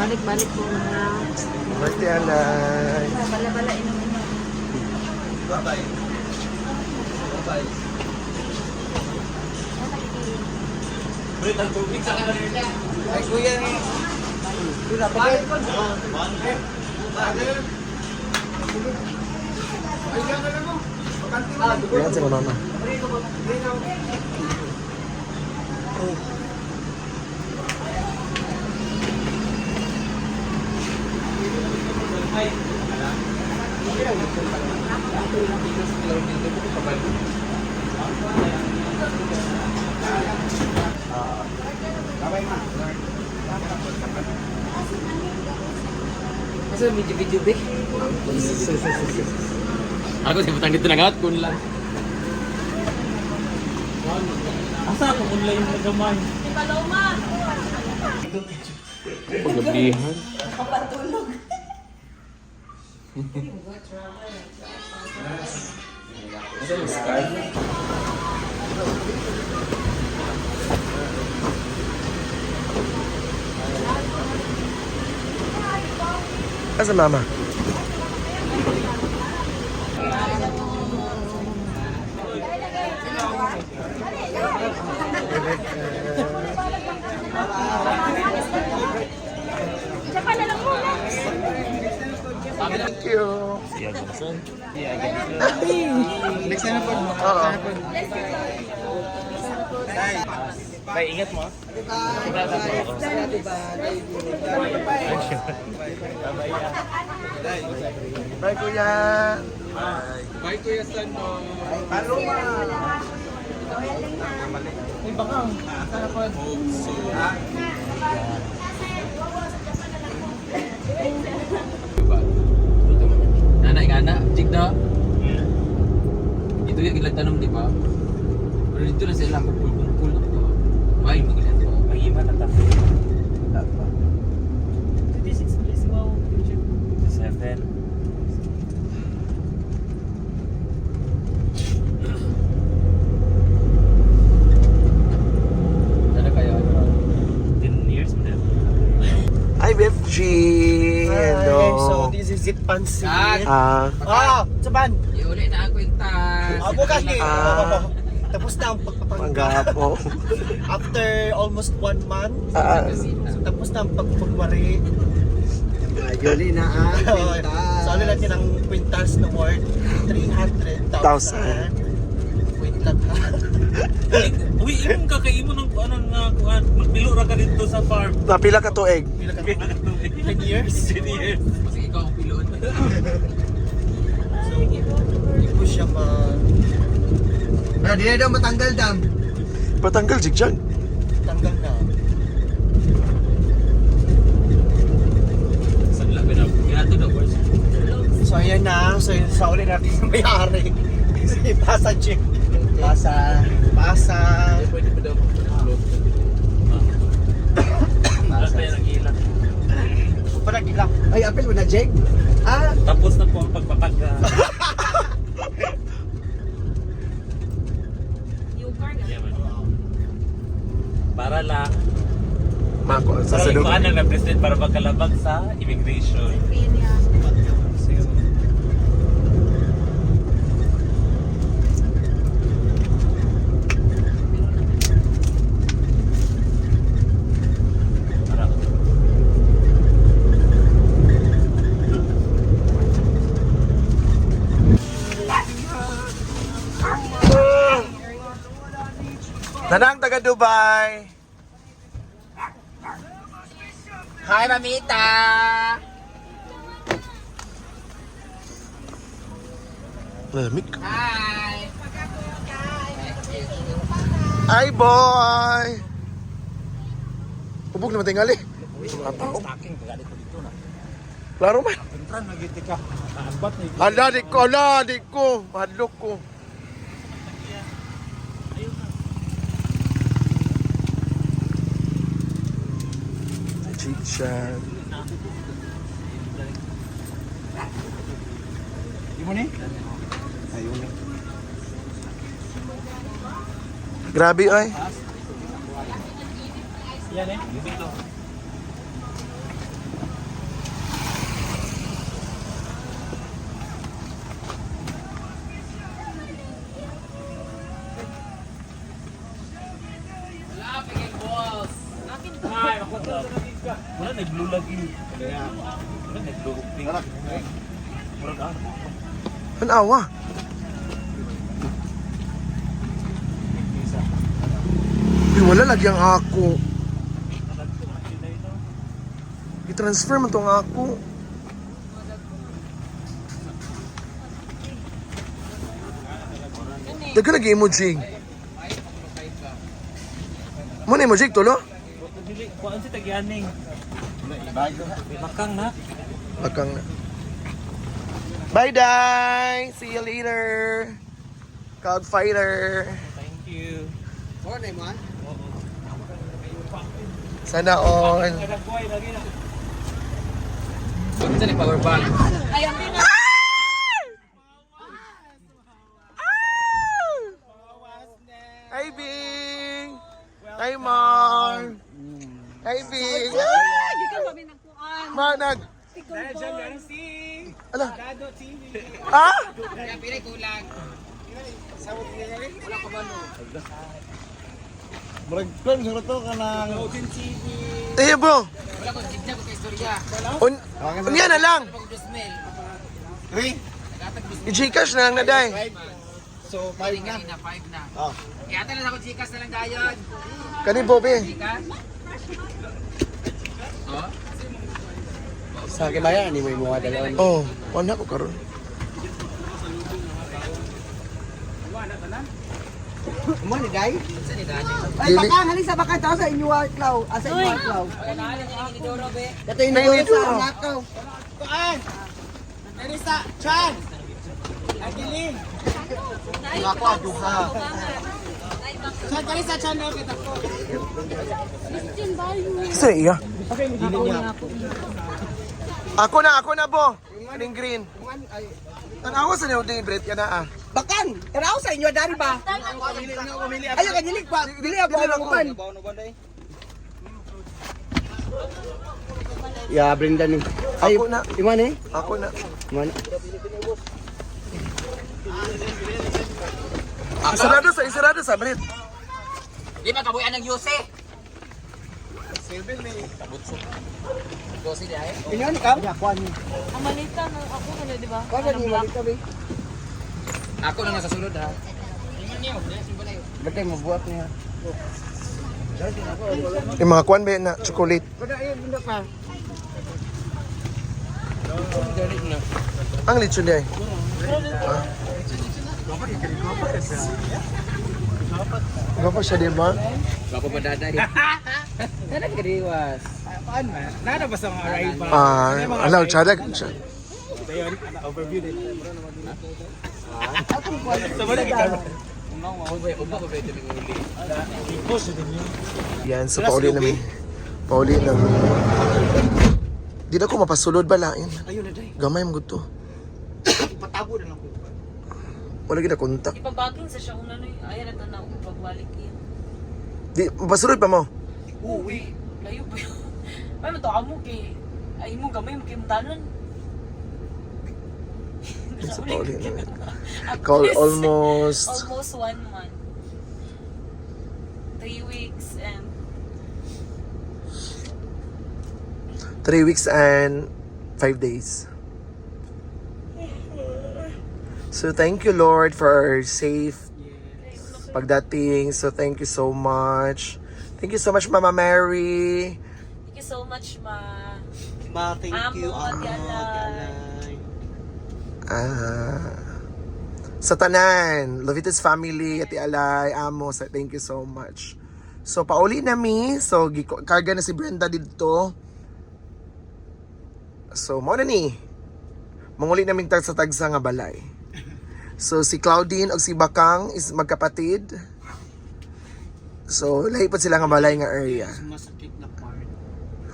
Balik-balik po na. Birthday, Alay. Bala-bala, inom-inom. Bye-bye. Bye-bye. Brit, ang tubig sa kanan niya. Ay, kuya. Kuya, bakit? Yan sila mama. Kasi video-video ba? Ako si putang dito na kun lang. Asa ako online na gamay? Si Paloma! Pagabihan. Kapatulog. Asa yung sky? Asa mama? Thank you. Siya Johnson. Next time na po. Oo. Bay, ingat mo. Bye, kuya. Bye, Kuya Sando. Paloma. Ay, baka. Sarapon. Nana, ingana. Jig na. Ito yung ilang di ba? Pero dito na sila kumpul-kumpul. Why? May iba na tayo. Wala pa. 36 please, wow. 7. Ano kayo? 10 years mo din. Hi, BFG. Hello. So this is it pansit. Ah, Saban. Iuli na ang kwintas. Abo kasi. Ah. Tapos na ang pagpapanggap. panggapo. After almost 1 month. Kasita. So tapos na ang pagpagwari. Yuli na So ano lang yun ang quintas na worth 300,000. Wait lang ha. Uy, imong kakaimo ng ano nga kuan, magpilo ra ka dito sa farm. Napila ka tuig. Pila ka 10 years. 10 years. Kasi ikaw ang piloon. So hindi ko siya Di na daw matanggal, Dam. Patanggal, Jigjag. tanggal na. Sa labi na. Ginato na boys. So ayan na. So sa uli natin sa may-ari. Si Pasa Chick. Pasa. Pwede pa daw mag-upload. Tapos pa yan ang ilang. Parang gilak. Ay, apel mo na, Jake? Ah, Tapos na po ang pagpapagka. Yeah, man. Para lang. Mako, sa Para sadog. ikuan ang represent para magkalabag sa immigration. Para Nanang taga Dubai. Hi, Mamita! Lamig. Hi, boy! Hubog naman tingali. Mga tao. Klaro man. Entran lagi tika. Taambat na Ala, di ko. Mahadlok ko. Chichan. Imo ni? Grabe ay. Yan eh. Dito. Wala nag-blue lagi. Wala nag-blue pink. Murag An awa. Uy, wala lagi ang ako. I-transfer mo tong ako. Daga lagi emoji. Mo na emoji tulo? Dili, kuan si tagyaning. Makang na. Bakang na. Bye, Day! See you later! Cloud Fighter! Thank you. Sana all! Nagbuhay lagi na. Bakit ni power bank? Ay, ang pinag... Hi, Bing! Hi, Mar! Hi, Bing! Hindi ka kami nagpuan. Manag! Ikaw ba? Ala! Ah? Murag plan siguro to ka ng Eh, bro! Wala ko gitna ko kay istorya. Unya na lang! Ako smell. I-Gcash na lang na, Day. so 5 na. Kanina 5 na. Oh. Kaya tala ako Gcash na lang dayon. Kani, Bobby. Gcash. Oh. Sa akin ba yan? Hindi mo yung mga dalawang. Oh, wala ko karon. Mo ni Day? Sa ni dani. Ay, baka halin sa baka tao sa inyo outlaw. Asa inyo outlaw. Wala na ni Doro be. Dato yung nagawin sa nakaw. Ako aduha. Isa iya. Ako na, bo. Kaning green. Tanawa sa niyo din bread ka na ah. Bakan, eraw sa inyo dari ba? Ayo ka dilig pa. Dili ako ang uban. Ya, Brenda ni. Ay, Ako na. iman eh. Ako na. Iman. Isarado sa bread. Di ba kabuyan ng Yose? Kabutso. Yose di ay. Ingan ka? Ya, kuan. Ang malita no, ako na, di ba? Kuan ni malita ba? Ako na nasa sulod ha. Batay mo buhat niya. Yung mga kwan ba na chocolate. Kada ay bunda pa. Ang lechon di ay. Gapa siya, di ba? Bako pa daday. Nanag kadiwas. Nada ba sa mga arrival? Alaw, chadag. Overview din. Uba ko ba ito ng uli? Yan, so pauli namin. Pauli namin. Di na ko mapasulod ba lain. Ayun na Day. Gamay mo to. Patabo na lang ko. Wala kita kontak. Ipabaging sa siya una no, ayaw na tanaw pagbalik yun. Di, mapasulod pa mo. Uwi. Layo pa yun. Ay, matawa mo kay... Ay mo gamay mo kay mutanon. So pauli namin. Call almost Almost 1 month. 3 weeks and 3 weeks and 5 days. So thank you Lord for our safe pagdating. So thank you so much. Thank you so much Mama Mary. thank you so much, ma. Ma, thank you. Amo, Ate Sa tanan, Lovitas family, Ate Alay, Amo, thank you so much. So pauli na mi, so karga na si Brenda dito. So mo na ni. Manguli naming tag sa tagsa nga balay. So si Claudine ug si Bakang is magkapatid. So lahi pa sila nga balay nga area. Masakit na part.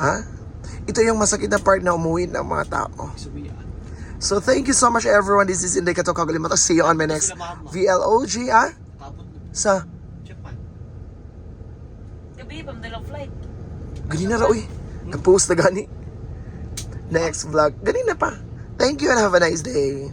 Ha? Ito yung masakit na part na umuwi ng mga tao. Subian. So thank you so much everyone. This is Inday Kato Kagalimato. See you on my next VLOG ah. Tapos Sa Japan. Gabi, pamdalang flight. gani na ra uy. Nag-post na gani. Next vlog. Gani na pa. Thank you and have a nice day.